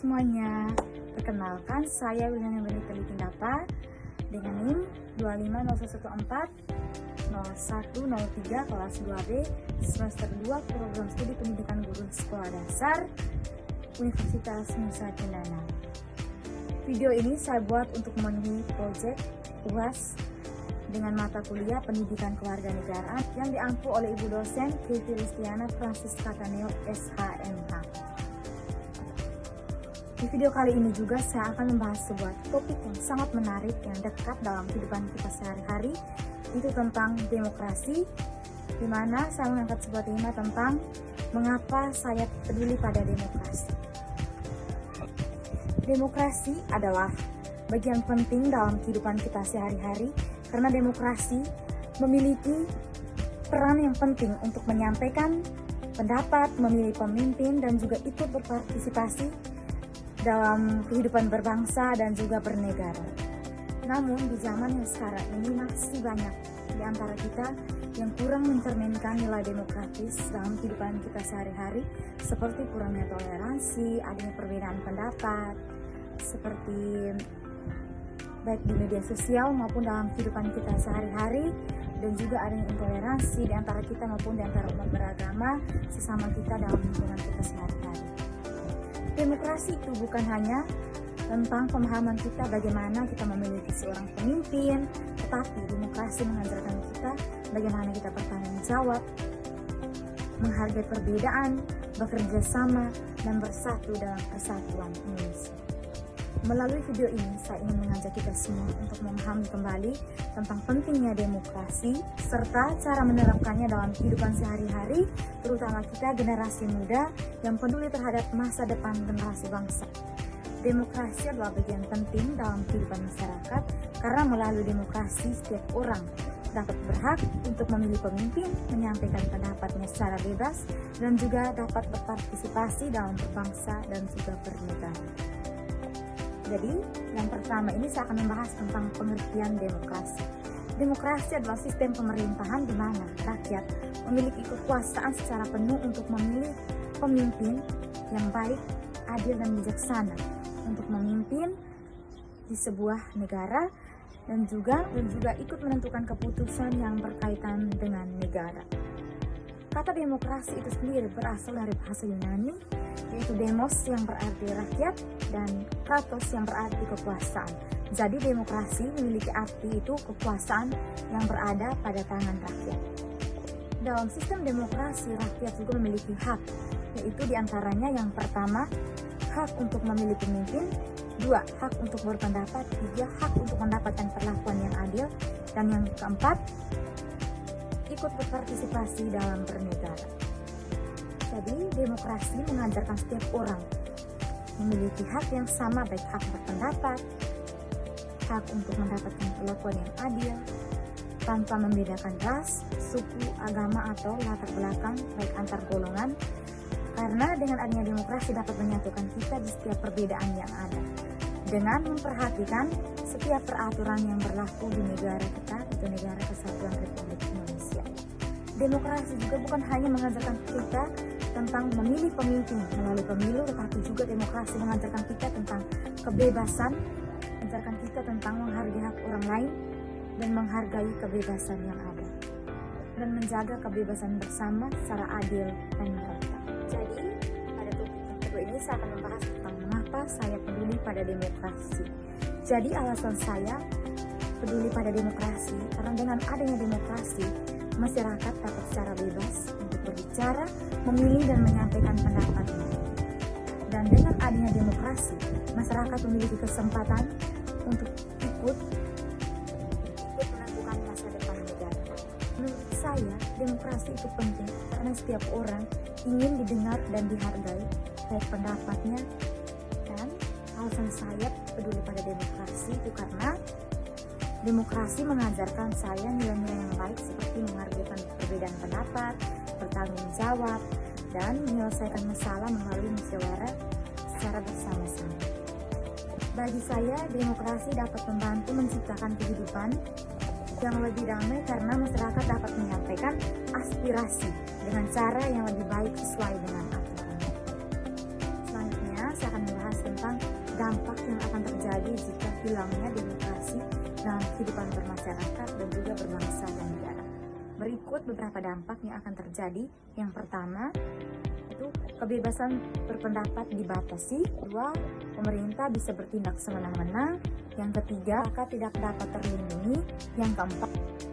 semuanya, perkenalkan saya William Benita Litindapa dengan NIM 250140103 kelas 2B semester 2 program studi pendidikan guru sekolah dasar Universitas Nusa Cendana. Video ini saya buat untuk memenuhi proyek UAS dengan mata kuliah pendidikan kewarganegaraan yang diampu oleh Ibu dosen Kety Listiana Francisca Taneo SHMH. Di video kali ini juga saya akan membahas sebuah topik yang sangat menarik yang dekat dalam kehidupan kita sehari-hari, itu tentang demokrasi, di mana saya mengangkat sebuah tema tentang mengapa saya peduli pada demokrasi. Demokrasi adalah bagian penting dalam kehidupan kita sehari-hari karena demokrasi memiliki peran yang penting untuk menyampaikan pendapat, memilih pemimpin, dan juga ikut berpartisipasi dalam kehidupan berbangsa dan juga bernegara. Namun di zaman yang sekarang ini masih banyak di antara kita yang kurang mencerminkan nilai demokratis dalam kehidupan kita sehari-hari, seperti kurangnya toleransi, adanya perbedaan pendapat, seperti baik di media sosial maupun dalam kehidupan kita sehari-hari, dan juga adanya intoleransi di antara kita maupun di antara umat beragama sesama kita dalam lingkungan kita sehari-hari. Demokrasi itu bukan hanya tentang pemahaman kita bagaimana kita memiliki seorang pemimpin, tetapi demokrasi mengajarkan kita bagaimana kita bertanggung jawab, menghargai perbedaan, bekerja sama, dan bersatu dalam persatuan Indonesia. Melalui video ini, saya ingin mengajak kita semua untuk memahami kembali tentang pentingnya demokrasi, serta cara menerapkannya dalam kehidupan sehari-hari, terutama kita generasi muda yang peduli terhadap masa depan generasi bangsa. Demokrasi adalah bagian penting dalam kehidupan masyarakat, karena melalui demokrasi setiap orang dapat berhak untuk memilih pemimpin, menyampaikan pendapatnya secara bebas, dan juga dapat berpartisipasi dalam berbangsa dan juga bernegara. Jadi, yang pertama ini saya akan membahas tentang pengertian demokrasi. Demokrasi adalah sistem pemerintahan di mana rakyat memiliki kekuasaan secara penuh untuk memilih pemimpin yang baik, adil, dan bijaksana untuk memimpin di sebuah negara dan juga ikut menentukan keputusan yang berkaitan dengan negara. Kata demokrasi itu sendiri berasal dari bahasa Yunani, yaitu demos yang berarti rakyat dan kratos yang berarti kekuasaan. Jadi demokrasi memiliki arti itu kekuasaan yang berada pada tangan rakyat. Dalam sistem demokrasi, rakyat juga memiliki hak, yaitu diantaranya yang pertama, hak untuk memilih pemimpin, 2, hak untuk berpendapat, 3, hak untuk mendapatkan perlakuan yang adil, dan yang keempat, ikut berpartisipasi dalam bernegara. Jadi, demokrasi mengajarkan setiap orang memiliki hak yang sama, baik hak berpendapat, hak untuk mendapatkan perlakuan yang adil, tanpa membedakan ras, suku, agama, atau latar belakang, baik antar golongan, karena dengan adanya demokrasi dapat menyatukan kita di setiap perbedaan yang ada, dengan memperhatikan setiap peraturan yang berlaku di negara kita, yaitu Negara Kesatuan Republik Indonesia. Demokrasi juga bukan hanya mengajarkan kita tentang memilih pemimpin melalui pemilu, tetapi juga demokrasi mengajarkan kita tentang kebebasan, mengajarkan kita tentang menghargai hak orang lain dan menghargai kebebasan yang ada, dan menjaga kebebasan bersama secara adil dan merata. Jadi, pada topik yang kedua ini saya akan membahas tentang mengapa saya peduli pada demokrasi. Jadi, alasan saya peduli pada demokrasi karena dengan adanya demokrasi, masyarakat dapat secara bebas untuk berbicara, memilih, dan menyampaikan pendapatnya. Dan dengan adanya demokrasi, masyarakat memiliki kesempatan untuk ikut menentukan masa depan negara. Menurut saya, demokrasi itu penting karena setiap orang ingin didengar dan dihargai baik pendapatnya. Dan alasan saya peduli pada demokrasi itu karena demokrasi mengajarkan saya nilai-nilai yang baik seperti menghargai perbedaan pendapat, bertanggung jawab, dan menyelesaikan masalah melalui musyawarah secara bersama-sama. Bagi saya, demokrasi dapat membantu menciptakan kehidupan yang lebih damai karena masyarakat dapat menyampaikan aspirasi dengan cara yang lebih baik sesuai dengan aturan. Selanjutnya, saya akan membahas tentang dampak yang akan terjadi jika hilangnya demokrasi dalam kehidupan bermasyarakat dan juga berbangsa dan negara. Berikut beberapa dampak yang akan terjadi. Yang pertama, itu kebebasan berpendapat dibatasi. Kedua, pemerintah bisa bertindak semena-mena. Yang ketiga, masyarakat tidak dapat terlindungi. Yang keempat,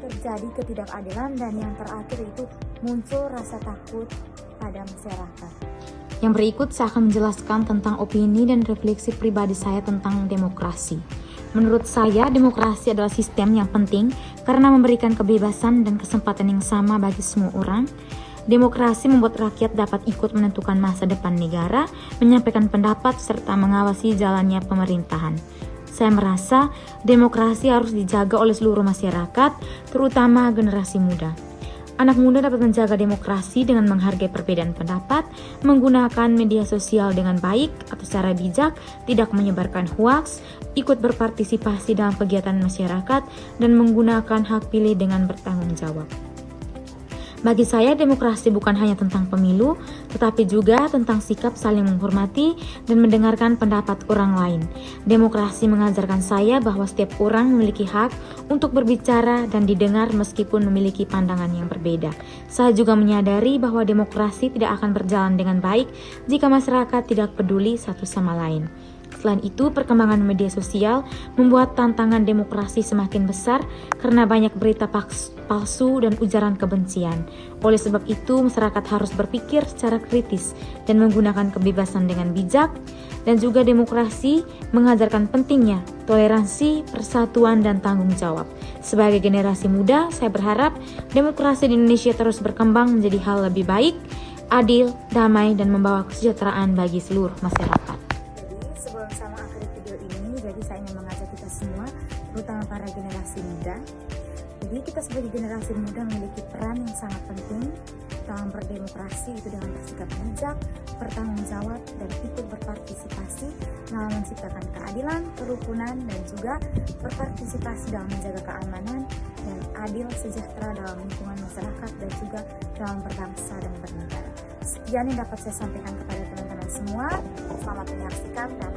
terjadi ketidakadilan. Dan yang terakhir itu muncul rasa takut pada masyarakat. Yang berikut saya akan menjelaskan tentang opini dan refleksi pribadi saya tentang demokrasi. Menurut saya, demokrasi adalah sistem yang penting karena memberikan kebebasan dan kesempatan yang sama bagi semua orang. Demokrasi membuat rakyat dapat ikut menentukan masa depan negara, menyampaikan pendapat, serta mengawasi jalannya pemerintahan. Saya merasa demokrasi harus dijaga oleh seluruh masyarakat, terutama generasi muda. Anak muda dapat menjaga demokrasi dengan menghargai perbedaan pendapat, menggunakan media sosial dengan baik atau secara bijak, tidak menyebarkan hoaks, ikut berpartisipasi dalam kegiatan masyarakat, dan menggunakan hak pilih dengan bertanggung jawab. Bagi saya, demokrasi bukan hanya tentang pemilu, tetapi juga tentang sikap saling menghormati dan mendengarkan pendapat orang lain. Demokrasi mengajarkan saya bahwa setiap orang memiliki hak untuk berbicara dan didengar meskipun memiliki pandangan yang berbeda. Saya juga menyadari bahwa demokrasi tidak akan berjalan dengan baik jika masyarakat tidak peduli satu sama lain. Selain itu, perkembangan media sosial membuat tantangan demokrasi semakin besar karena banyak berita palsu dan ujaran kebencian. Oleh sebab itu, masyarakat harus berpikir secara kritis dan menggunakan kebebasan dengan bijak. Dan juga demokrasi mengajarkan pentingnya toleransi, persatuan, dan tanggung jawab. Sebagai generasi muda, saya berharap demokrasi di Indonesia terus berkembang menjadi hal lebih baik, adil, damai, dan membawa kesejahteraan bagi seluruh masyarakat. Sebelum saya mengakhiri video ini, jadi saya ingin mengajak kita semua, terutama para generasi muda. Jadi kita sebagai generasi muda memiliki peran yang sangat penting dalam berdemokrasi, itu dengan bersikap bijak, bertanggung jawab, dan ikut berpartisipasi dalam menciptakan keadilan, kerukunan, dan juga berpartisipasi dalam menjaga keamanan dan adil sejahtera dalam lingkungan masyarakat dan juga dalam berbangsa dan bernegara. Sekian yang dapat saya sampaikan kepada teman-teman semua. Selamat menyaksikan dan